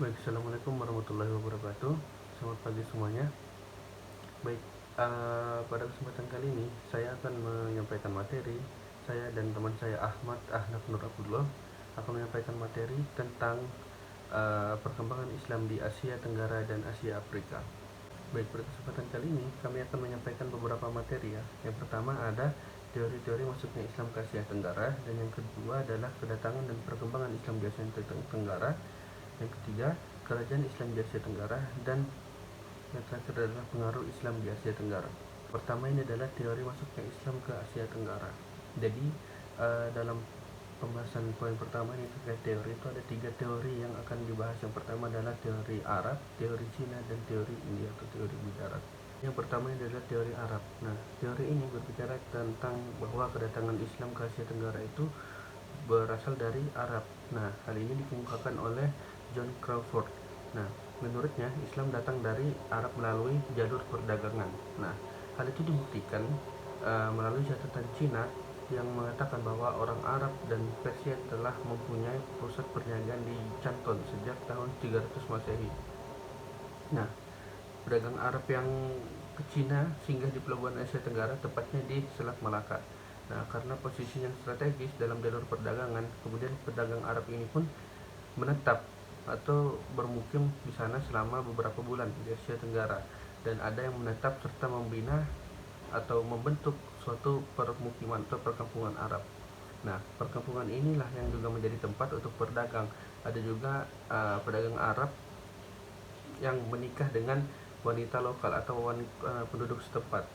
Baik, assalamualaikum warahmatullahi wabarakatuh. Selamat pagi semuanya. Baik, pada kesempatan kali ini saya akan menyampaikan materi. Saya dan teman saya Ahmad Ahnaf Nur Abdullah akan menyampaikan materi tentang perkembangan Islam di Asia Tenggara dan Asia Afrika. Baik, pada kesempatan kali ini kami akan menyampaikan beberapa materi ya. Yang pertama ada teori-teori masuknya Islam ke Asia Tenggara, dan yang kedua adalah kedatangan dan perkembangan Islam di Asia Tenggara. Yang ketiga, kerajaan Islam di Asia Tenggara, dan yang terakhir adalah pengaruh Islam di Asia Tenggara. Pertama, ini adalah teori masuknya Islam ke Asia Tenggara. Jadi dalam pembahasan poin pertama ini terkait teori, itu ada tiga teori yang akan dibahas. Yang pertama adalah teori Arab, teori Cina, dan teori India atau teori Gujarat. Yang pertama ini adalah teori Arab. Nah, teori ini berbicara tentang bahwa kedatangan Islam ke Asia Tenggara itu berasal dari Arab. Nah, hal ini dikemukakan oleh John Crawford. Nah, menurutnya Islam datang dari Arab melalui jalur perdagangan. Nah, hal itu dibuktikan melalui catatan Cina yang mengatakan bahwa orang Arab dan Persia telah mempunyai pusat perniagaan di Canton sejak tahun 300 Masehi. Nah, pedagang Arab yang ke Cina singgah di pelabuhan Asia Tenggara, tepatnya di Selat Malaka. Nah, karena posisinya strategis dalam jalur perdagangan, kemudian pedagang Arab ini pun menetap atau bermukim di sana selama beberapa bulan di Asia Tenggara, dan ada yang menetap serta membina atau membentuk suatu permukiman atau perkampungan Arab. Nah, perkampungan inilah yang juga menjadi tempat untuk berdagang. Ada juga pedagang Arab yang menikah dengan wanita lokal atau penduduk setempat.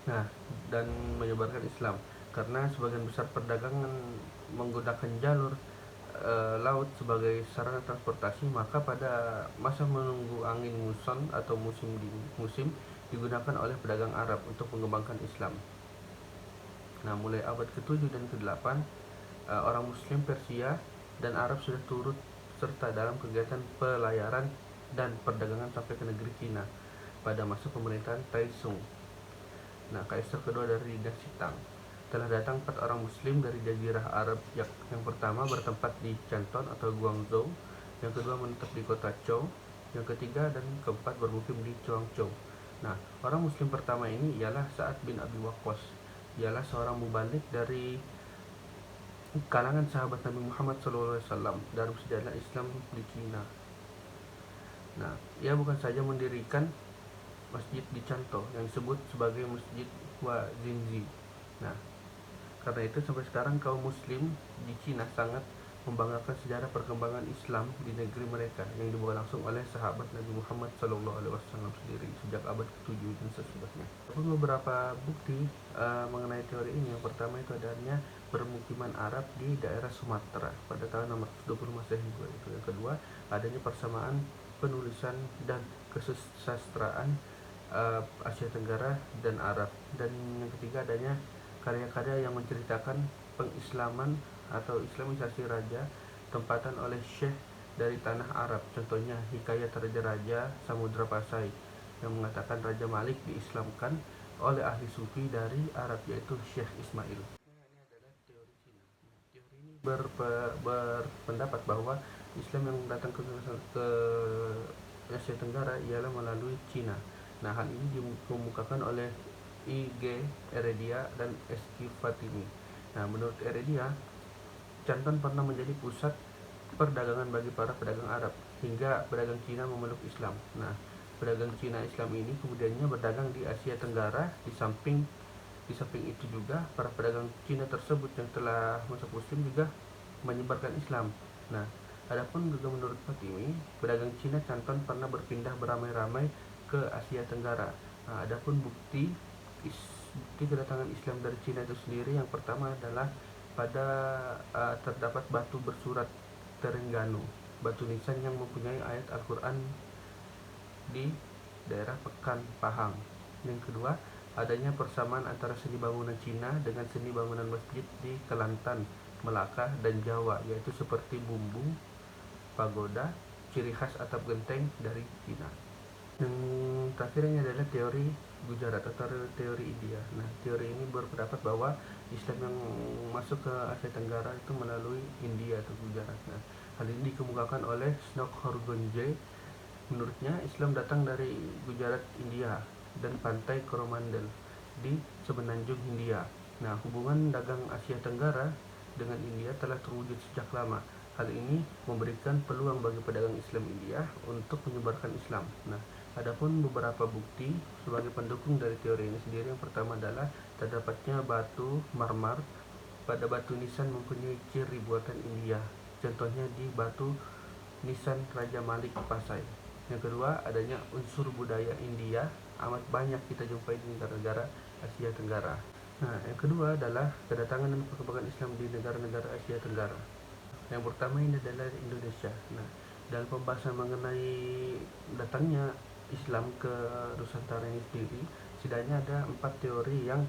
Nah, dan menyebarkan Islam. Karena sebagian besar perdagangan menggunakan jalur laut sebagai sarana transportasi, maka pada masa menunggu angin muson atau musim digunakan oleh pedagang Arab untuk mengembangkan Islam. Nah, mulai abad ke-7 dan ke-8, orang Muslim Persia dan Arab sudah turut serta dalam kegiatan pelayaran dan perdagangan sampai ke negeri Cina pada masa pemerintahan Taizong. Nah, kaisar kedua dari dinasti Tang. Telah datang 4 orang Muslim dari Jazirah Arab. Yang pertama bertempat di Canton atau Guangzhou, yang kedua menetap di kota Zhou, yang ketiga dan keempat bermukim di Guangzhou. Nah, orang Muslim pertama ini ialah Sa'ad bin Abi Waqqas. Ialah seorang mubalik dari kalangan sahabat Nabi Muhammad SAW dalam sejarah Islam di Cina. Nah, ia bukan saja mendirikan masjid di Canton yang disebut sebagai Masjid Hua Jinzi. Nah, karena itu sampai sekarang kaum muslim di Cina sangat membanggakan sejarah perkembangan Islam di negeri mereka yang dibawa langsung oleh sahabat Nabi Muhammad SAW sendiri sejak abad ke-7 dan sesudahnya. Ada beberapa bukti mengenai teori ini. Yang pertama itu adanya permukiman Arab di daerah Sumatera pada tahun 620 Masehi. Yang kedua, adanya persamaan penulisan dan kesusastraan Asia Tenggara dan Arab. Dan yang ketiga, adanya karya-karya yang menceritakan pengislaman atau islamisasi raja tempatan oleh syekh dari tanah Arab. Contohnya Hikayat Raja-Raja Samudra Pasai yang mengatakan Raja Malik diislamkan oleh ahli sufi dari Arab, yaitu Syekh Ismail. Ini adalah teori Cina. Teori ini berpendapat bahwa Islam yang datang ke Asia Tenggara ialah melalui Cina. Nah, hal ini dikemukakan oleh I.G. Eredia dan S.Q. Fatimi. Nah, menurut Eredia, Canton pernah menjadi pusat perdagangan bagi para pedagang Arab hingga pedagang Cina memeluk Islam. Nah, pedagang Cina Islam ini kemudiannya berdagang di Asia Tenggara. Di samping itu juga para pedagang Cina tersebut yang telah masuk Muslim juga menyebarkan Islam. Nah, adapun juga menurut Fatimi, pedagang Cina Canton pernah berpindah beramai-ramai ke Asia Tenggara. Nah, adapun bukti kedatangan Islam dari Cina itu sendiri, yang pertama adalah pada terdapat batu bersurat Terengganu, batu nisan yang mempunyai ayat Al-Quran di daerah Pekan Pahang. Yang kedua, adanya persamaan antara seni bangunan Cina dengan seni bangunan masjid di Kelantan, Melaka, dan Jawa, yaitu seperti bumbung, pagoda, ciri khas atap genteng dari Cina. Yang terakhir ini adalah teori Gujarat atau teori India. Nah, teori ini berpendapat bahwa Islam yang masuk ke Asia Tenggara itu melalui India atau Gujarat. Nah, Hal ini dikemukakan oleh Snok Horgonje. Menurutnya, Islam datang dari Gujarat, India, dan pantai Coromandel di semenanjung Hindia. Nah, hubungan dagang Asia Tenggara dengan India telah terwujud sejak lama. Hal ini memberikan peluang bagi pedagang Islam India untuk menyebarkan Islam. Nah, adapun beberapa bukti sebagai pendukung dari teori ini sendiri, yang pertama adalah terdapatnya batu marmer pada batu nisan mempunyai ciri buatan India. Contohnya di batu nisan Raja Malik Pasai. Yang kedua, adanya unsur budaya India amat banyak kita jumpai di negara-negara Asia Tenggara. Nah, yang kedua adalah kedatangan dan perkembangan Islam di negara-negara Asia Tenggara. Yang pertama ini adalah Indonesia. Nah, dalam pembahasan mengenai datangnya Islam ke Nusantara ini sendiri, setidaknya ada 4 teori yang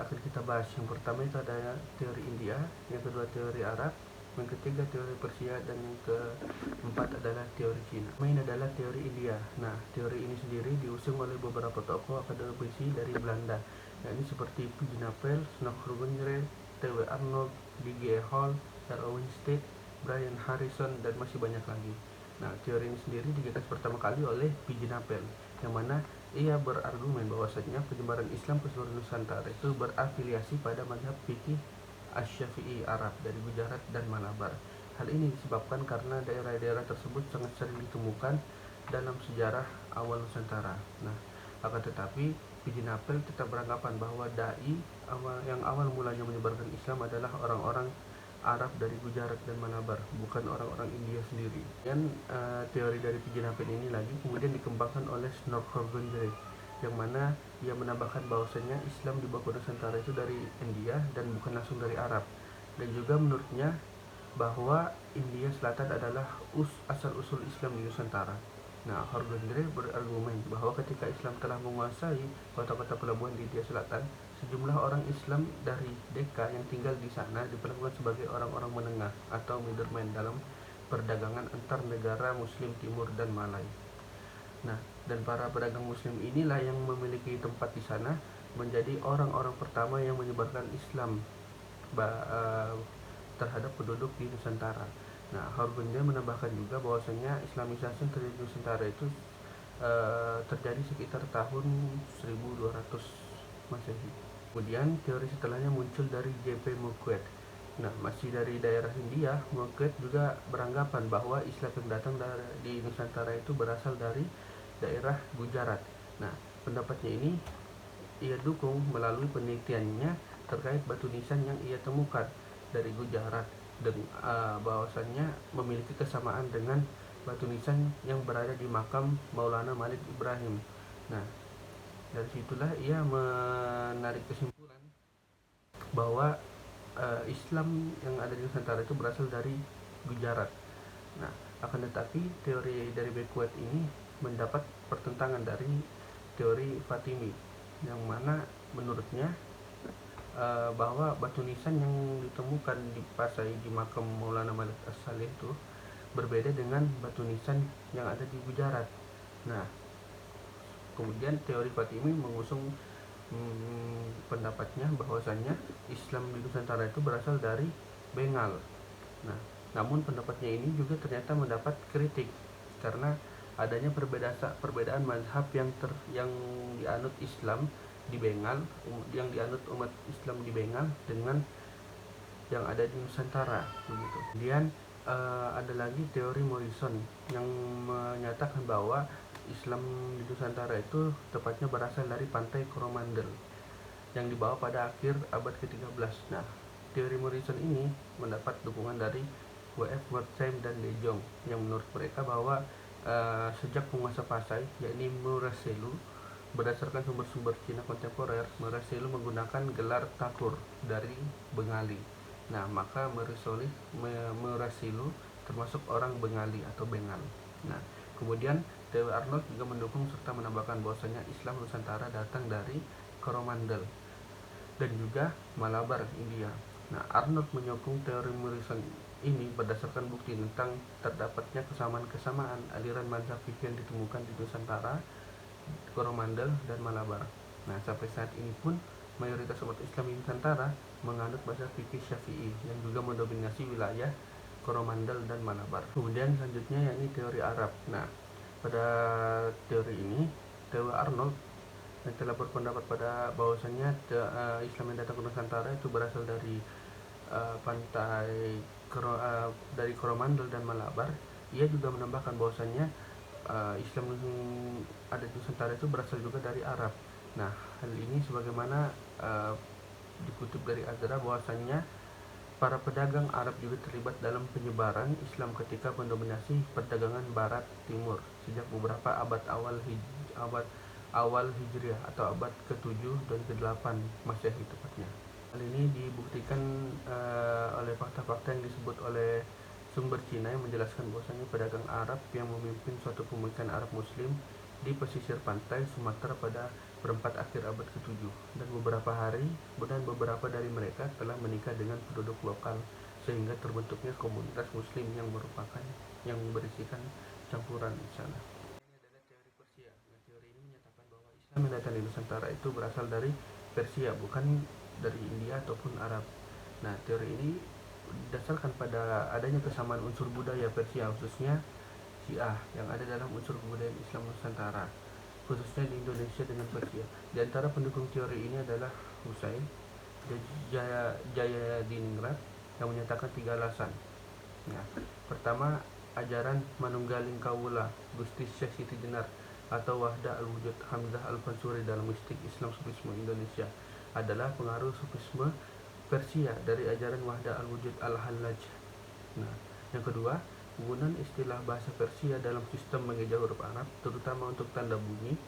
akan kita bahas. Yang pertama itu ada teori India, yang kedua teori Arab, yang ketiga teori Persia, dan yang keempat adalah teori Cina. Ini adalah teori India. Nah, teori ini sendiri diusung oleh beberapa tokoh akademisi dari Belanda, yakni seperti P. J. Napel, Snow Rubinstein, T.W. Arnold, D.G. Hall, Erwin Stead, Brian Harrison, dan masih banyak lagi. Nah, teori ini sendiri digagas pertama kali oleh P. J. Napel, yang mana ia berargumen bahwasanya penyebaran Islam ke seluruh Nusantara itu berafiliasi pada mazhab fikih Asy-Syafi'i Arab dari Gujarat dan Malabar. Hal ini disebabkan karena daerah-daerah tersebut sangat sering ditemukan dalam sejarah awal Nusantara. Nah, akan tetapi P. J. Napel tetap beranggapan bahwa dai yang awal mulanya menyebarkan Islam adalah orang-orang Arab dari Gujarat dan Malabar, bukan orang-orang India sendiri. Dan teori dari P. J. Napel ini lagi kemudian dikembangkan oleh Snork Horgenjay, yang mana ia menambahkan bahwasanya Islam dibawa ke Nusantara itu dari India dan bukan langsung dari Arab. Dan juga menurutnya bahwa India Selatan adalah asal-usul Islam di Nusantara. Nah, Horgenjay berargumen bahwa ketika Islam telah menguasai kota-kota pelabuhan di India Selatan, sejumlah orang Islam dari Decca yang tinggal di sana diperlakukan sebagai orang-orang menengah atau middleman dalam perdagangan antar negara Muslim Timur dan Malay. Nah, dan para pedagang Muslim inilah yang memiliki tempat di sana, menjadi orang-orang pertama yang menyebarkan Islam terhadap penduduk di Nusantara. Nah, Horgenjay menambahkan juga bahwasanya Islamisasi yang terjadi di Nusantara itu terjadi sekitar tahun 1200 Masehi. Kemudian teori setelahnya muncul dari J.P. Murquette. Nah, masih dari daerah India, Murquette juga beranggapan bahwa Islam yang datang di Nusantara itu berasal dari daerah Gujarat. Nah, pendapatnya ini ia dukung melalui penelitiannya terkait batu nisan yang ia temukan dari Gujarat, dan bahwasannya memiliki kesamaan dengan batu nisan yang berada di makam Maulana Malik Ibrahim. Nah, dari situlah ia menarik kesimpulan bahwa Islam yang ada di Nusantara itu berasal dari Gujarat. Nah, akan tetapi teori dari Murquette ini mendapat pertentangan dari teori Fatimi, yang mana menurutnya bahwa batu nisan yang ditemukan di Pasai di makam Maulana Malik As-Saleh itu berbeda dengan batu nisan yang ada di Gujarat. Nah, kemudian teori Fatimi mengusung pendapatnya bahwasannya Islam di Nusantara itu berasal dari Bengal. Nah, namun pendapatnya ini juga ternyata mendapat kritik karena adanya perbedaan mazhab yang dianut Islam di Bengal, yang dianut umat Islam di Bengal dengan yang ada di Nusantara begitu. Kemudian ada lagi teori Morrison yang menyatakan bahwa Islam di Nusantara itu tepatnya berasal dari pantai Coromandel yang dibawa pada akhir abad ke-13. Nah, teori Morrison ini mendapat dukungan dari W.F. Wertheim dan De Jong, yang menurut mereka bahwa sejak penguasa Pasai, yakni Muraselu, berdasarkan sumber-sumber Cina kontemporer, Muraselu menggunakan gelar Thakur dari Bengali. Nah, maka Muraselu termasuk orang Bengali atau Bengal. Nah, kemudian T.W. Arnold juga mendukung serta menambahkan bahwasanya Islam Nusantara datang dari Coromandel dan juga Malabar, India. Nah, Arnold menyokong teori Morrison ini berdasarkan bukti tentang terdapatnya kesamaan-kesamaan aliran mazhab fikih yang ditemukan di Nusantara, Coromandel, dan Malabar. Nah, sampai saat ini pun mayoritas umat Islam di Nusantara menganut mazhab fikih Syafi'i yang juga mendominasi wilayah Coromandel dan Malabar. Kemudian selanjutnya yakni teori Arab. Nah, pada teori ini Dewa Arnold yang telah berpendapat pada bahwasannya Islam yang datang ke Nusantara itu berasal dari pantai dari Coromandel dan Malabar. Ia juga menambahkan bahwasannya Islam ada di Nusantara itu berasal juga dari Arab. Nah, hal ini sebagaimana dikutip dari Azra bahwasannya para pedagang Arab juga terlibat dalam penyebaran Islam ketika mendominasi perdagangan Barat Timur sejak beberapa abad awal Hijriah atau abad ke-7 dan ke-8 Masehi tepatnya. Hal ini dibuktikan oleh fakta-fakta yang disebut oleh sumber Cina yang menjelaskan bahwasanya pedagang Arab yang memimpin suatu pemikiran Arab Muslim di pesisir pantai Sumatera pada perempat akhir abad ke-7 dan beberapa dari mereka telah menikah dengan penduduk lokal sehingga terbentuknya komunitas Muslim yang berisikan campuran di sana. Ini adalah teori Persia. Nah, teori ini menyatakan bahwa Islam yang datang di Nusantara itu berasal dari Persia, bukan dari India ataupun Arab. Nah, teori ini didasarkan pada adanya kesamaan unsur budaya Persia, khususnya Syiah, yang ada dalam unsur kebudayaan Islam Nusantara, khususnya di Indonesia dengan Persia. Di antara pendukung teori ini adalah Husain Jayadiningrat yang menyatakan 3 alasan. Nah, pertama, ajaran Manunggaling Kawula Gusti Syekh Siti Jenar atau Wahda Al-Wujud Hamzah Al-Fansuri dalam mistik Islam Sufisme Indonesia adalah pengaruh Sufisme Persia dari ajaran Wahda Al-Wujud Al-Hallaj. Nah, yang kedua, penggunaan istilah bahasa Persia dalam sistem mengeja huruf Arab, terutama untuk tanda bunyi,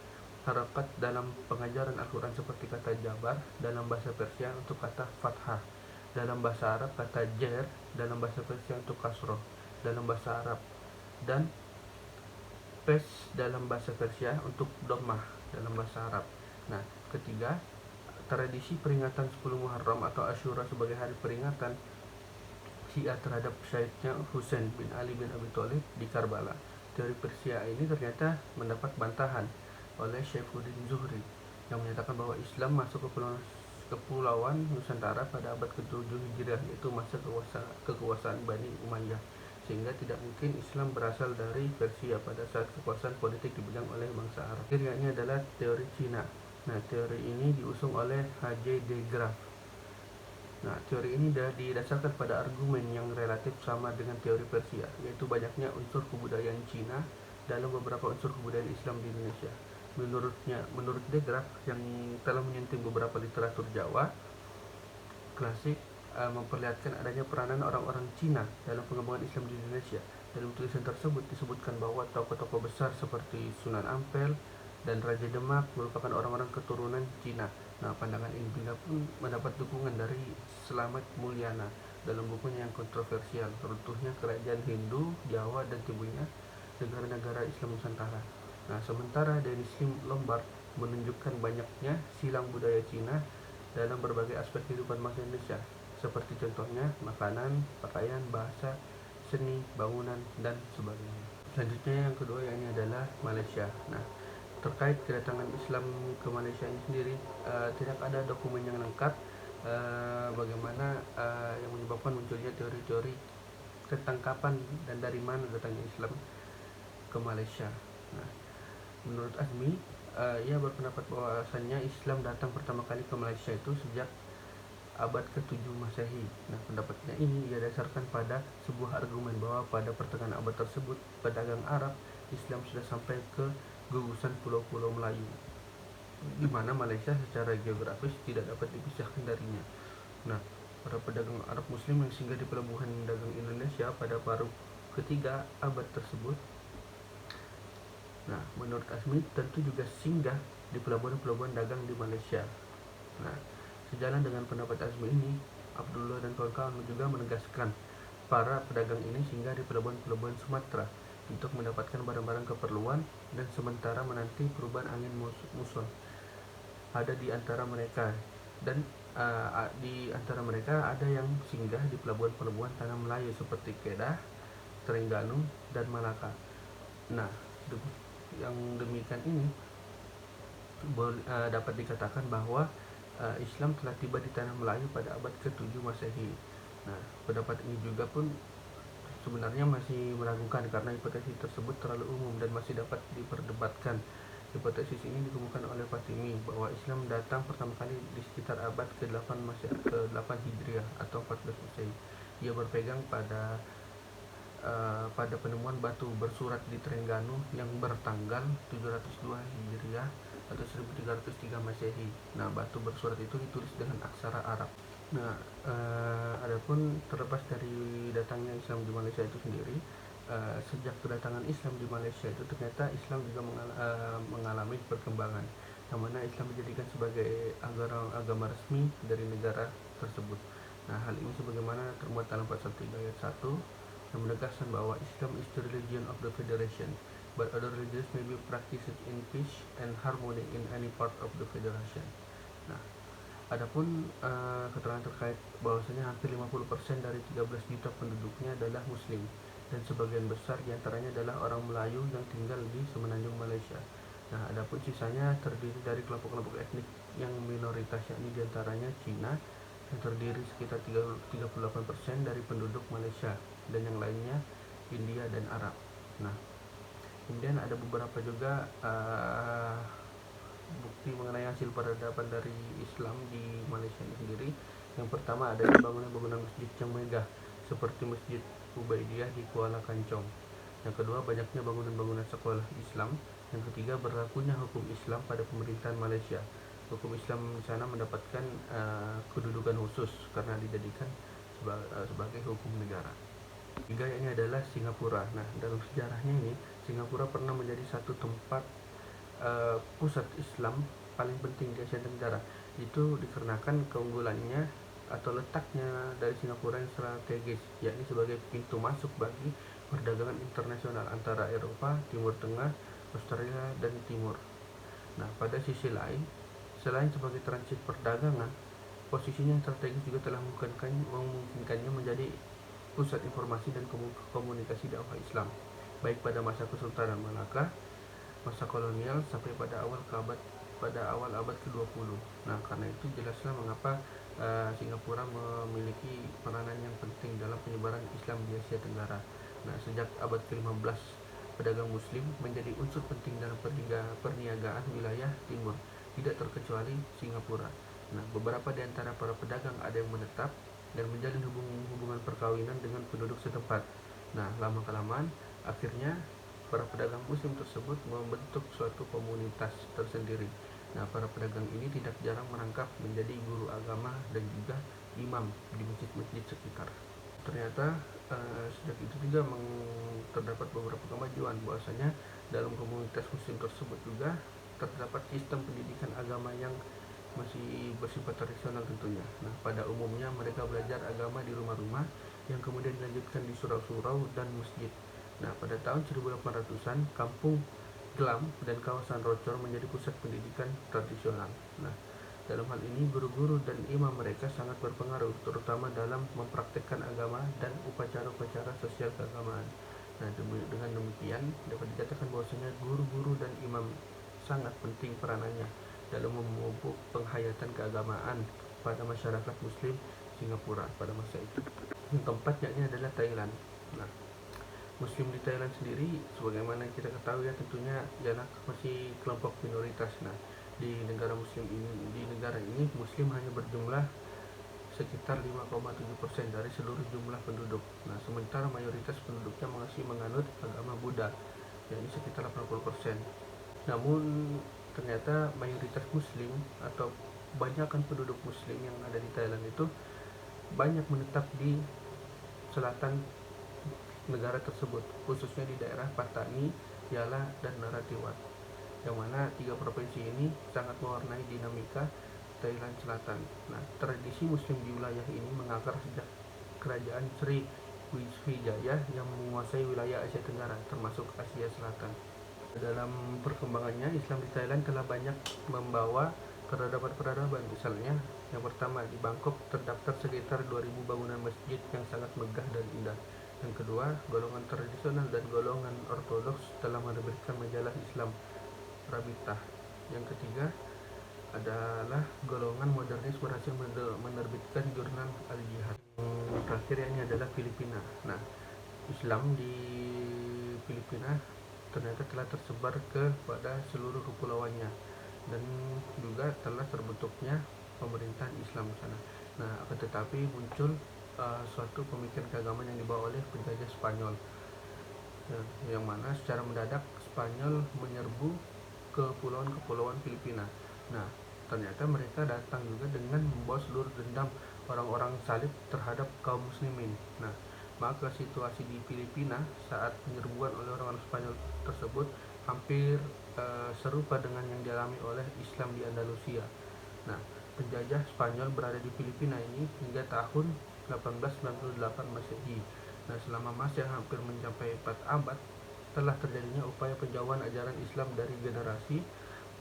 harakat dalam pengajaran Al-Quran seperti kata Jabar dalam bahasa Persia untuk kata Fathah, dalam bahasa Arab kata Jer dalam bahasa Persia untuk Kasroh dalam bahasa Arab, dan Pes dalam bahasa Persia untuk Dhammah dalam bahasa Arab. Nah, ketiga, tradisi peringatan 10 Muharram atau Asyura sebagai hari peringatan Syiah terhadap syahidnya Husain bin Ali bin Abi Thalib di Karbala. Teori Persia ini ternyata mendapat bantahan oleh Syaifuddin Zuhri yang menyatakan bahwa Islam masuk ke Kepulauan Nusantara pada abad ke-7 Hijriah, yaitu masa kekuasaan Bani Umayyah, sehingga tidak mungkin Islam berasal dari Persia pada saat kekuasaan politik dipegang oleh bangsa Arab. Akhirnya adalah teori Cina. Nah, teori ini diusung oleh H.J. de Graaf. Nah, teori ini didasarkan pada argumen yang relatif sama dengan teori Persia, yaitu banyaknya unsur kebudayaan Cina dalam beberapa unsur kebudayaan Islam di Indonesia. Menurut de Graaf yang telah menyentuh beberapa literatur Jawa klasik, memperlihatkan adanya peranan orang-orang Cina dalam pengembangan Islam di Indonesia. Dalam tulisan tersebut disebutkan bahwa tokoh-tokoh besar seperti Sunan Ampel dan Raja Demak merupakan orang-orang keturunan Cina. Nah, pandangan ini juga pun mendapat dukungan dari Slamet Mulyana dalam bukunya yang kontroversial, Runtuhnya Kerajaan Hindu, Jawa, dan Tibunya Negara-negara Islam Nusantara. Nah, sementara Dennis Lombard menunjukkan banyaknya silang budaya Cina dalam berbagai aspek kehidupan bangsa Indonesia, seperti contohnya makanan, pakaian, bahasa, seni, bangunan, dan sebagainya. Selanjutnya yang kedua ini adalah Malaysia. Nah, terkait kedatangan Islam ke Malaysia ini sendiri, tidak ada dokumen yang lengkap bagaimana yang menyebabkan munculnya teori-teori tentang kapan dan dari mana datangnya Islam ke Malaysia. Nah, menurut Azmi, ia berpendapat bahwasannya Islam datang pertama kali ke Malaysia itu sejak abad ke-7 Masehi. Nah, pendapatnya ini ia dasarkan pada sebuah argumen bahwa pada pertengahan abad tersebut pedagang Arab Islam sudah sampai ke gugusan pulau-pulau Melayu, di mana Malaysia secara geografis tidak dapat dipisahkan darinya. Nah, para pedagang Arab Muslim yang singgah di pelabuhan dagang Indonesia pada paruh ketiga abad tersebut, nah, menurut Azmi tentu juga singgah di pelabuhan-pelabuhan dagang di Malaysia. Nah, sejalan dengan pendapat Azmi ini, Abdullah dan kawan-kawan juga menegaskan para pedagang ini singgah di pelabuhan-pelabuhan Sumatera untuk mendapatkan barang-barang keperluan dan sementara menanti perubahan angin muson. Ada di antara mereka ada yang singgah di pelabuhan-pelabuhan tanah Melayu seperti Kedah, Terengganu, dan Malaka. Nah, yang demikian ini dapat dikatakan bahwa Islam telah tiba di tanah Melayu pada abad ke-7 Masehi. Nah, pendapat ini juga pun sebenarnya masih meragukan karena hipotesis tersebut terlalu umum dan masih dapat diperdebatkan. Hipotesis ini dikemukakan oleh Fatimi bahwa Islam datang pertama kali di sekitar abad ke-8 ke-8 Hijriah atau 14 Masehi. Ia berpegang pada penemuan batu bersurat di Terengganu yang bertanggal 702 Hijriah atau 1303 Masehi. Nah, batu bersurat itu ditulis dengan aksara Arab. Nah, adapun terlepas dari datangnya Islam di Malaysia itu sendiri, sejak kedatangan Islam di Malaysia itu ternyata Islam juga mengalami perkembangan, yang mana Islam dijadikan sebagai agama resmi dari negara tersebut. Nah, hal ini sebagaimana termuat dalam pasal 3 ayat 1 yang menegaskan bahwa Islam is the religion of the federation, but other religions may be practiced in peace and harmony in any part of the federation. Nah, adapun keterangan terkait bahwasanya hampir 50% dari 13 juta penduduknya adalah Muslim dan sebagian besar diantaranya adalah orang Melayu yang tinggal di semenanjung Malaysia. Nah, adapun sisanya terdiri dari kelompok-kelompok etnik yang minoritas, yakni diantaranya Cina yang terdiri sekitar 38% dari penduduk Malaysia dan yang lainnya India dan Arab. Nah, kemudian ada beberapa juga bukti mengenai hasil peradaban dari Islam di Malaysia ini sendiri. Yang pertama ada bangunan-bangunan masjid yang megah seperti Masjid Ubaidiyah di Kuala Kancong. Yang kedua, banyaknya bangunan-bangunan sekolah Islam. Yang ketiga, berlakunya hukum Islam pada pemerintahan Malaysia. Hukum Islam di sana mendapatkan kedudukan khusus karena dijadikan sebagai hukum negara. Tiga, ini adalah Singapura. Nah, dalam sejarahnya ini Singapura pernah menjadi satu tempat pusat Islam paling penting di Asia Tenggara. Itu dikarenakan keunggulannya atau letaknya dari Singapura yang strategis, yakni sebagai pintu masuk bagi perdagangan internasional antara Eropa, Timur Tengah, Australia, dan Timur. Nah, pada sisi lain, selain sebagai transit perdagangan, posisinya yang strategis juga telah memungkinkannya menjadi pusat informasi dan komunikasi dakwah Islam, baik pada masa Kesultanan Malaka, masa kolonial, sampai pada awal abad ke-20. Nah, karena itu jelaslah mengapa Singapura memiliki peranan yang penting dalam penyebaran Islam di Asia Tenggara. Nah, sejak abad ke-15, pedagang muslim menjadi unsur penting dalam perniagaan wilayah timur, tidak terkecuali Singapura. Nah, beberapa di antara para pedagang ada yang menetap dan menjalin hubungan perkawinan dengan penduduk setempat. Nah, lama-kelamaan akhirnya para pedagang muslim tersebut membentuk suatu komunitas tersendiri. Nah, para pedagang ini tidak jarang merangkap menjadi guru agama dan juga imam di masjid-masjid sekitar. Ternyata sejak itu juga terdapat beberapa kemajuan, bahwasanya dalam komunitas muslim tersebut juga terdapat sistem pendidikan agama yang masih bersifat tradisional tentunya. Nah, pada umumnya mereka belajar agama di rumah-rumah yang kemudian dilanjutkan di surau-surau dan masjid. Nah, pada tahun 1800-an, Kampung Glam dan kawasan Rocor menjadi pusat pendidikan tradisional. Nah, dalam hal ini guru-guru dan imam mereka sangat berpengaruh, terutama dalam mempraktikkan agama dan upacara-upacara sosial keagamaan. Nah, dengan demikian dapat dikatakan bahwasanya guru-guru dan imam sangat penting peranannya dalam memupuk penghayatan keagamaan pada masyarakat muslim Singapura pada masa itu. Yang keempat yakni adalah Thailand. Nah, muslim di Thailand sendiri sebagaimana kita ketahui ya, tentunya ialah masih kelompok minoritas. Nah, di negara ini muslim hanya berjumlah sekitar 5,7% dari seluruh jumlah penduduk. Nah, sementara mayoritas penduduknya masih menganut agama Buddha, yakni sekitar 80%. Namun ternyata mayoritas muslim atau banyakkan penduduk muslim yang ada di Thailand itu banyak menetap di selatan negara tersebut, khususnya di daerah Pattani, Yala, dan Narathiwat, yang mana tiga provinsi ini sangat mewarnai dinamika Thailand Selatan. Nah, tradisi muslim di wilayah ini mengakar sejak kerajaan Sri Wiswijaya yang menguasai wilayah Asia Tenggara termasuk Asia Selatan. Dalam perkembangannya, Islam di Thailand telah banyak membawa peradaban. Misalnya, yang pertama di Bangkok terdaftar sekitar 2000 bangunan masjid yang sangat megah dan indah. Yang kedua, golongan tradisional dan golongan ortodoks telah menerbitkan majalah Islam Rabitah. Yang ketiga adalah golongan modernis berhasil menerbitkan jurnal Al-Jihad. Yang terakhir ini adalah Filipina. Nah, Islam di Filipina ternyata telah tersebar kepada seluruh kepulauannya, dan juga telah terbentuknya pemerintahan Islam di sana. Nah, akan tetapi muncul suatu pemikiran keagamaan yang dibawa oleh penjajah Spanyol, yang mana secara mendadak Spanyol menyerbu ke kepulauan Filipina. Nah, ternyata mereka datang juga dengan membawa seluruh dendam orang-orang salib terhadap kaum muslimin. Nah, maka situasi di Filipina saat penyerbuan oleh orang-orang Spanyol tersebut hampir serupa dengan yang dialami oleh Islam di Andalusia. Nah, penjajah Spanyol berada di Filipina ini hingga tahun 1898 Masehi. Nah, selama masa yang hampir mencapai 4 abad telah terjadinya upaya penjauhan ajaran Islam dari generasi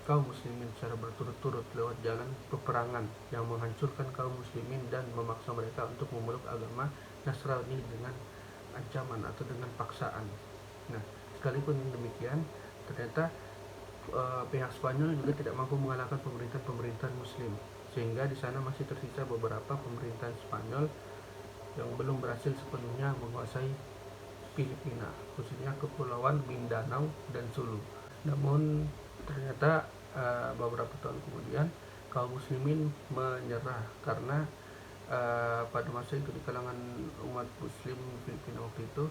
kaum muslimin secara berturut-turut lewat jalan peperangan yang menghancurkan kaum muslimin dan memaksa mereka untuk memeluk agama Nasrani dengan ancaman atau dengan paksaan. Nah, sekalipun demikian, ternyata pihak Spanyol juga tidak mampu mengalahkan pemerintahan muslim, sehingga di sana masih tersisa beberapa pemerintahan Spanyol yang belum berhasil sepenuhnya menguasai Filipina, khususnya kepulauan Mindanao dan Sulu. Namun ternyata beberapa tahun kemudian kaum muslimin menyerah karena pada masa itu di kalangan umat muslim Filipina waktu itu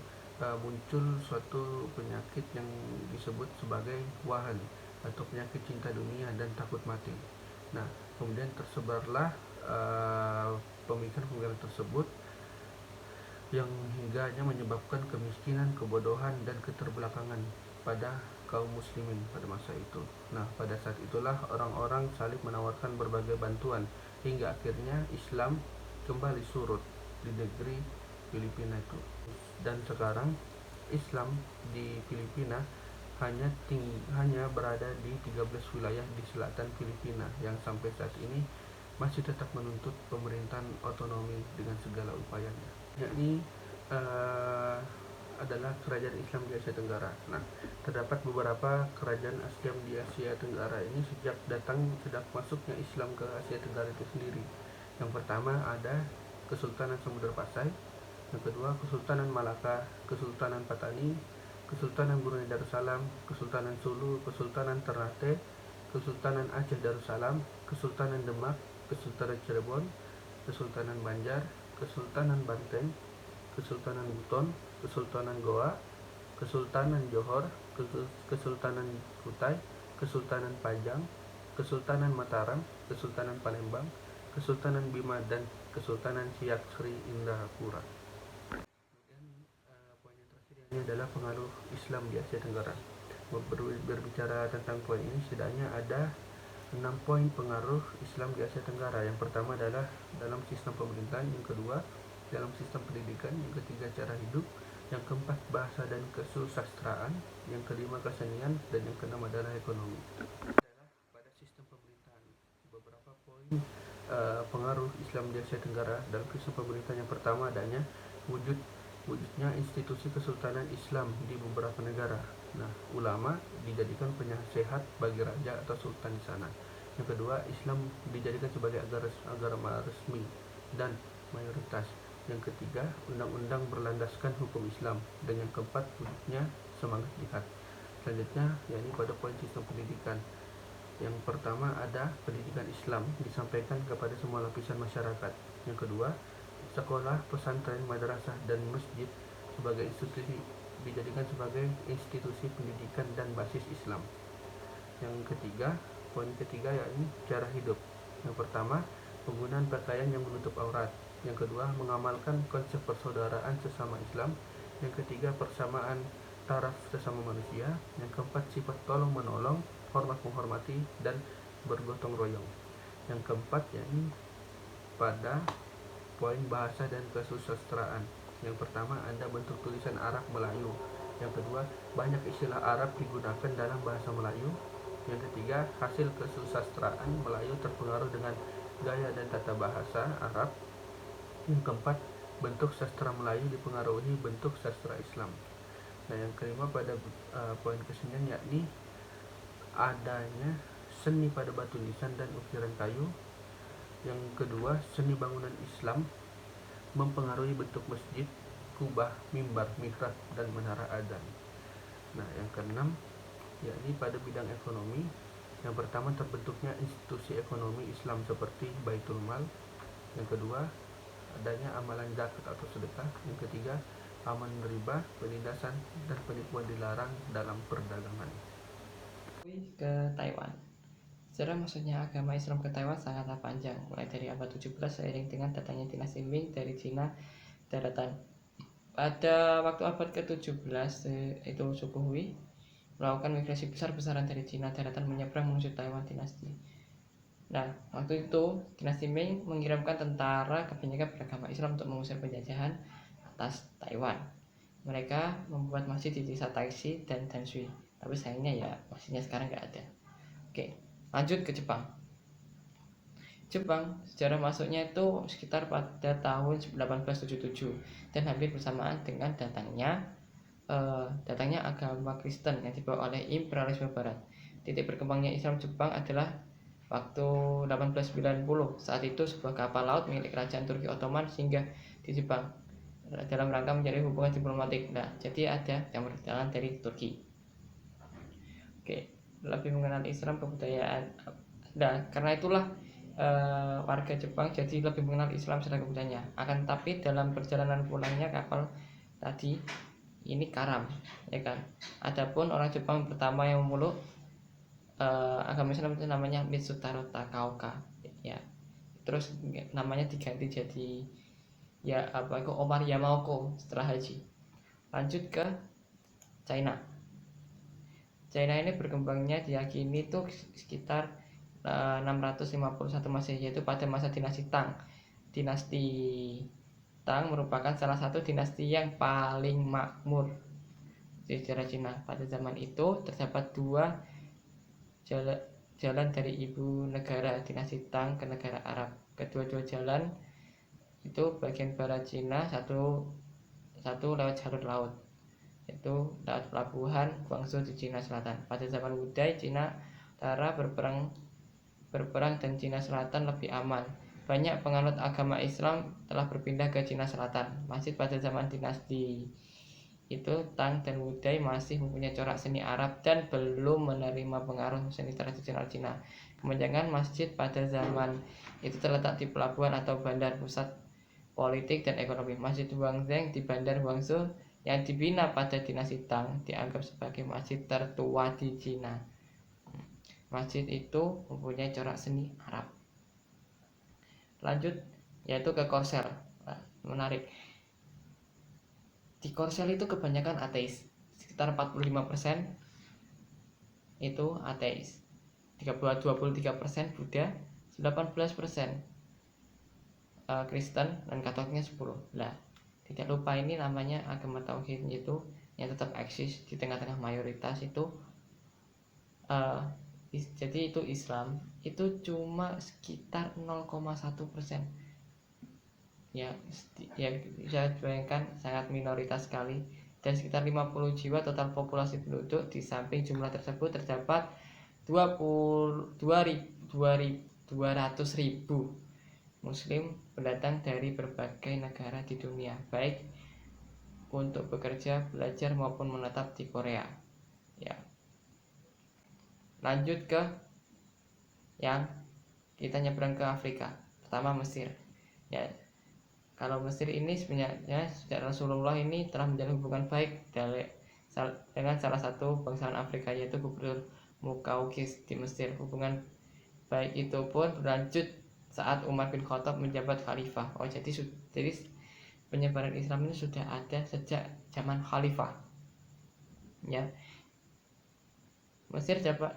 muncul suatu penyakit yang disebut sebagai wahan atau penyakit cinta dunia dan takut mati. Nah, kemudian tersebarlah pemikiran-pemikiran tersebut yang hingganya menyebabkan kemiskinan, kebodohan, dan keterbelakangan pada kaum muslimin pada masa itu. Nah, pada saat itulah orang-orang salib menawarkan berbagai bantuan hingga akhirnya Islam kembali surut di negeri Filipina itu. Dan sekarang Islam di Filipina hanya berada di 13 wilayah di selatan Filipina yang sampai saat ini masih tetap menuntut pemerintahan otonomi dengan segala upayanya, yakni adalah kerajaan Islam di Asia Tenggara. Nah, terdapat beberapa kerajaan Islam di Asia Tenggara ini sejak masuknya Islam ke Asia Tenggara itu sendiri. Yang pertama ada Kesultanan Samudra Pasai, yang kedua Kesultanan Malaka, Kesultanan Patani, Kesultanan Brunei Darussalam, Kesultanan Sulu, Kesultanan Ternate, Kesultanan Aceh Darussalam, Kesultanan Demak, Kesultanan Cirebon, Kesultanan Banjar, Kesultanan Banteng, Kesultanan Buton, Kesultanan Goa, Kesultanan Johor, Kesultanan Kutai, Kesultanan Pajang, Kesultanan Mataram, Kesultanan Palembang, Kesultanan Bima, dan Kesultanan Siak Sri Indrapura. Dan poin yang terakhir ini adalah pengaruh Islam di Asia Tenggara. Berbicara tentang poin ini, setidaknya ada 6 poin pengaruh Islam di Asia Tenggara. Yang pertama adalah dalam sistem pemerintahan, yang kedua dalam sistem pendidikan, yang ketiga cara hidup, yang keempat bahasa dan kesusastraan, yang kelima kesenian, dan yang keenam adalah ekonomi. Adalah pada sistem pemerintahan, beberapa poin pengaruh Islam di Asia Tenggara dalam sistem pemerintahan. Yang pertama adanya wujudnya institusi kesultanan Islam di beberapa negara. Nah, ulama dijadikan penasehat bagi raja atau sultan di sana. Yang kedua, Islam dijadikan sebagai agama resmi dan mayoritas. Yang ketiga, undang-undang berlandaskan hukum Islam. Dan yang keempat, wujudnya semangat jihad. Selanjutnya, yakni pada poin sistem pendidikan. Yang pertama ada pendidikan Islam disampaikan kepada semua lapisan masyarakat. Yang kedua, sekolah, pesantren, madrasah, dan masjid sebagai institusi dijadikan sebagai institusi pendidikan dan basis Islam. Yang ketiga, poin ketiga yakni cara hidup. Yang pertama, penggunaan pakaian yang menutup aurat. Yang kedua, mengamalkan konsep persaudaraan sesama Islam. Yang ketiga, persamaan taraf sesama manusia. Yang keempat, sifat tolong menolong, hormat menghormati, dan bergotong royong. Yang keempat yakni pada poin bahasa dan kesusastraan. Yang pertama, ada bentuk tulisan Arab Melayu. Yang kedua, banyak istilah Arab digunakan dalam bahasa Melayu. Yang ketiga, hasil kesusastraan Melayu terpengaruh dengan gaya dan tata bahasa Arab. Yang keempat, bentuk sastra Melayu dipengaruhi bentuk sastra Islam. Nah, yang kelima pada poin kesenian yakni adanya seni pada batu nisan dan ukiran kayu. Yang kedua, seni bangunan Islam mempengaruhi bentuk masjid, kubah, mimbar, mihrab, dan menara adzan. Nah, yang keenam, yakni pada bidang ekonomi. Yang pertama, terbentuknya institusi ekonomi Islam seperti Baitul Mal. Yang kedua, adanya amalan zakat atau sedekah. Yang ketiga, aman riba, penindasan dan penipuan dilarang dalam perdagangan. Ke Taiwan. Sejarah maksudnya agama Islam ke Taiwan sangatlah panjang, mulai dari abad 17 seiring dengan datangnya dinasti Ming dari Cina daratan. Pada waktu abad ke-17 itu suku Hui melakukan migrasi besar-besaran dari Cina daratan menyeberang menuju Taiwan dinasti. Nah, waktu itu dinasti Ming mengirimkan tentara kebanyakan beragama Islam untuk mengusir penjajahan atas Taiwan. Mereka membuat masjid di desa Taixi dan Danshui, tapi sayangnya ya masjidnya sekarang nggak ada. Oke, lanjut ke Jepang. Jepang, sejarah masuknya itu sekitar pada tahun 1877 dan hampir bersamaan dengan datangnya agama Kristen yang dibawa oleh imperialisme Barat. Titik berkembangnya Islam Jepang adalah waktu 1890. Saat itu sebuah kapal laut milik kerajaan Turki Ottoman singgah di Jepang dalam rangka mencari hubungan diplomatik. Nah, jadi ada yang berjalan dari Turki. Oke, lebih mengenal Islam kebudayaan. Nah, karena itulah warga Jepang jadi lebih mengenal Islam secara kebudayaan. Akan tetapi dalam perjalanan pulangnya kapal tadi ini karam, ya kan. Adapun orang Jepang pertama yang memeluk agama Islam itu namanya Mitsutaro Takaoka, ya. Terus namanya diganti jadi ya apa itu Omar Yamaoko setelah haji. Lanjut ke China. China ini berkembangnya diyakini itu sekitar 651 Masehi, yaitu pada masa dinasti Tang. Dinasti Tang merupakan salah satu dinasti yang paling makmur di sejarah Cina. Pada zaman itu terdapat dua jalan dari ibu negara dinasti Tang ke negara Arab. Kedua-dua jalan itu bagian barat Cina, satu lewat jalur laut, yaitu lewat pelabuhan Guangzhou di Cina Selatan. Pada zaman Wudai, Cina Utara berperang dan Cina Selatan lebih aman. Banyak penganut agama Islam telah berpindah ke Cina Selatan. Masjid pada zaman dinasti itu Tang dan Wudai masih mempunyai corak seni Arab dan belum menerima pengaruh seni tradisional Cina. Kebanyakan masjid pada zaman itu terletak di pelabuhan atau bandar, pusat politik dan ekonomi. Masjid Huangzheng di Bandar Guangzhou yang dibina pada dinasti Tang dianggap sebagai masjid tertua di Cina. Masjid itu mempunyai corak seni Arab. Lanjut yaitu ke Korsel. Nah, menarik. Di Korsel itu kebanyakan ateis. Sekitar 45% itu ateis. 23% Buddha, 18% Kristen, dan Katoliknya 10. Nah, tidak lupa ini namanya agama tauhid, itu yang tetap eksis di tengah-tengah mayoritas itu jadi itu Islam itu cuma sekitar 0,1%, ya bisa bayangkan sangat minoritas sekali, dan sekitar 50 jiwa total populasi penduduk. Di samping jumlah tersebut terdapat 200.000 muslim pendatang dari berbagai negara di dunia, baik untuk bekerja, belajar maupun menetap di Korea, ya. Lanjut ke yang kita nyebrang ke Afrika. Pertama Mesir, ya. Kalau Mesir ini sebenarnya sejak Rasulullah ini telah menjalin hubungan baik dengan salah satu bangsawan Afrika, yaitu Gubernur Mukaukis di Mesir. Hubungan baik itu pun berlanjut saat Umar bin Khattab menjabat khalifah. Jadi penyebaran Islam ini sudah ada sejak zaman khalifah, ya. Mesir dapat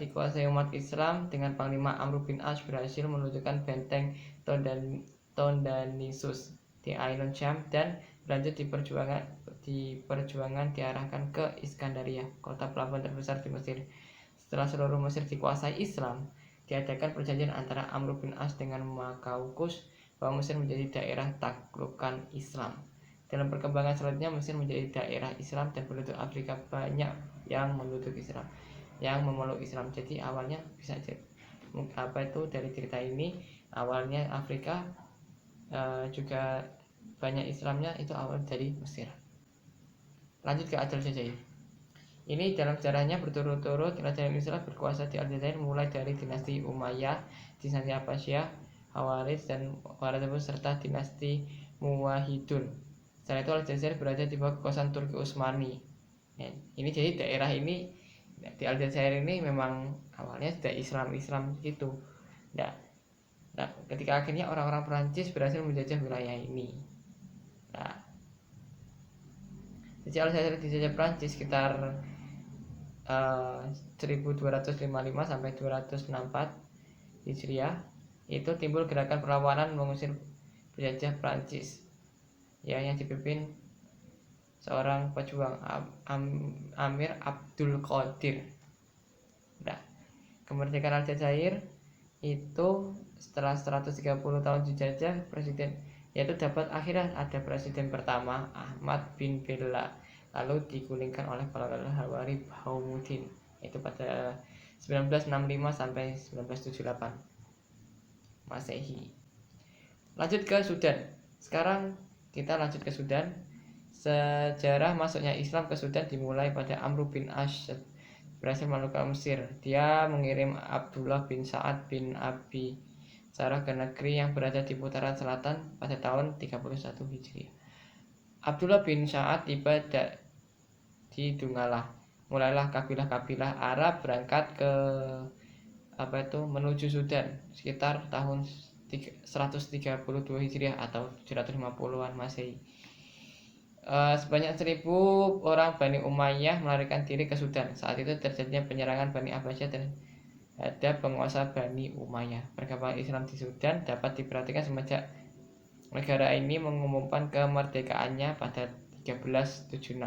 dikuasai umat Islam dengan Panglima Amr bin As berhasil menunjukkan benteng Tondanisus di Ainun Syam dan berlanjut di perjuangan diarahkan ke Iskandaria, kota pelabuhan terbesar di Mesir. Setelah seluruh Mesir dikuasai Islam, diadakan perjanjian antara Amr bin As dengan Makaukus bahwa Mesir menjadi daerah taklukan Islam. Dalam perkembangan selanjutnya, Mesir menjadi daerah Islam dan penduduk Afrika banyak yang memeluk Islam. Jadi awalnya bisa dari cerita ini awalnya Afrika juga banyak Islamnya itu awal dari Mesir. Lanjut ke Aljazair. Ini dalam sejarahnya berturut-turut kerajaan Islam berkuasa di Aljazair mulai dari dinasti Umayyah, dinasti Abbasiyah, Khawarij dan Khawarij serta dinasti Muwahhidun. Setelah itu Aljazair berada di bawah kekuasaan Turki Utsmani. Ya, ini jadi daerah ini di Aljazair ini memang awalnya sudah Islam gitu. Nah, ketika akhirnya orang-orang Perancis berhasil menjajah wilayah ini. Nah, jadi Aljazair dijajah Perancis sekitar 1255 sampai 264 Hijriah, itu timbul gerakan perlawanan mengusir penjajah Prancis ya, yang dipimpin seorang pejuang Amir Abdul Qadir. Nah, kemerdekaan Aljazair itu setelah 130 tahun dijajah presiden, yaitu dapat akhirnya ada presiden pertama Ahmad bin Bella, lalu digulingkan oleh kolonel Hawari Bahaumuddin itu pada 1965 sampai 1978 Masehi. Lanjut ke Sudan. Sekarang kita lanjut ke Sudan. Sejarah masuknya Islam ke Sudan dimulai pada Amr bin Asyad berhasil menaklukkan Mesir. Dia mengirim Abdullah bin Sa'ad bin Abi Sarah ke negeri yang berada di putaran selatan pada tahun 31 Hijriah. Abdullah bin Sa'ad tiba di Donggala. Mulailah kabilah-kabilah Arab berangkat ke menuju Sudan sekitar tahun 132 Hijriah atau 750-an Masehi. Sebanyak 1000 orang Bani Umayyah melarikan diri ke Sudan. Saat itu terjadinya penyerangan Bani Abbasiyah terhadap penguasa Bani Umayyah. Perkembangan Islam di Sudan dapat diperhatikan semenjak negara ini mengumumkan kemerdekaannya pada 1376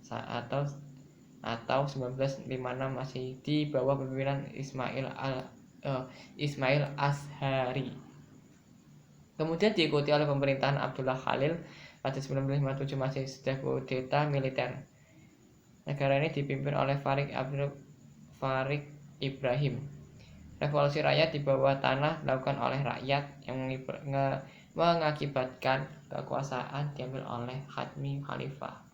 atau 1956 masih di bawah pimpinan Ismail Azhari. Kemudian diikuti oleh pemerintahan Abdullah Khalil pada 1957 masih sudah kudeta militer. Negara ini dipimpin oleh Farid Ibrahim. Revolusi rakyat di bawah tanah dilakukan oleh rakyat yang mengakibatkan kekuasaan diambil oleh Khatmi Khalifah.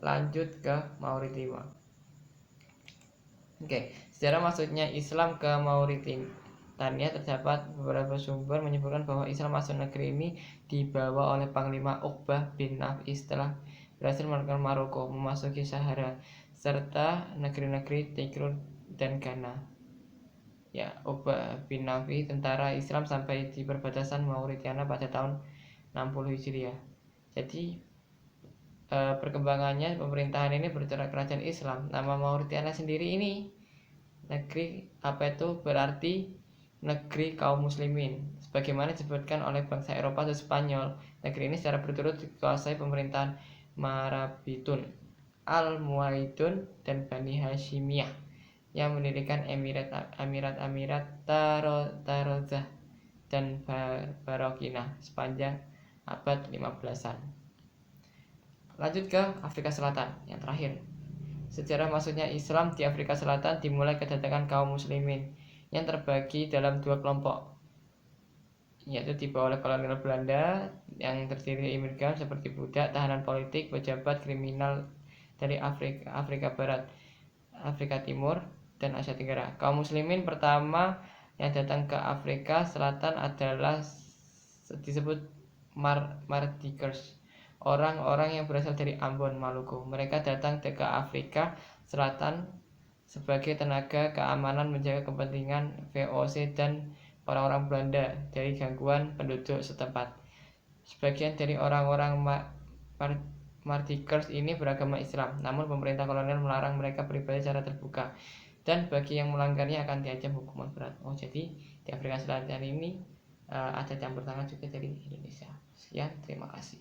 Lanjut ke Mauritania. Sejarah masuknya Islam ke Mauritania terdapat beberapa sumber menyebutkan bahwa Islam masuk negeri ini dibawa oleh Panglima Uqbah bin Nafi setelah berhasil menaklukkan Maroko, memasuki Sahara, serta negeri-negeri Tigray dan Ghana. Ya, Uqbah bin Nafi tentara Islam sampai di perbatasan Mauritania pada tahun 60 Hijriah. Jadi perkembangannya pemerintahan ini bergerak kerajaan Islam. Nama Mauritania sendiri ini negeri berarti negeri kaum muslimin. Sebagaimana disebutkan oleh bangsa Eropa atau Spanyol, negeri ini secara berturut dikuasai pemerintahan Marabitun, Al-Muaidun dan Bani Hashimiyah yang mendirikan emirat Tarozah dan Barokina sepanjang abad 15-an. Lanjut ke Afrika Selatan yang terakhir. Sejarah masuknya Islam di Afrika Selatan dimulai kedatangan kaum muslimin yang terbagi dalam dua kelompok, yaitu dibawa oleh kolonial Belanda yang terdiri dari imigran seperti budak, tahanan politik, pejabat, kriminal dari Afrika Barat, Afrika Timur, dan Asia Tenggara. Kaum muslimin pertama yang datang ke Afrika Selatan adalah disebut Mardikers, orang-orang yang berasal dari Ambon, Maluku. Mereka datang ke Afrika Selatan sebagai tenaga keamanan menjaga kepentingan VOC dan orang-orang Belanda dari gangguan penduduk setempat. Sebagian dari orang-orang Mardikers ini beragama Islam, namun pemerintah kolonial melarang mereka beribadah secara terbuka, dan bagi yang melanggarnya akan diancam hukuman berat. Jadi di Afrika Selatan ini ada campur tangan juga dari Indonesia. Sekian, terima kasih.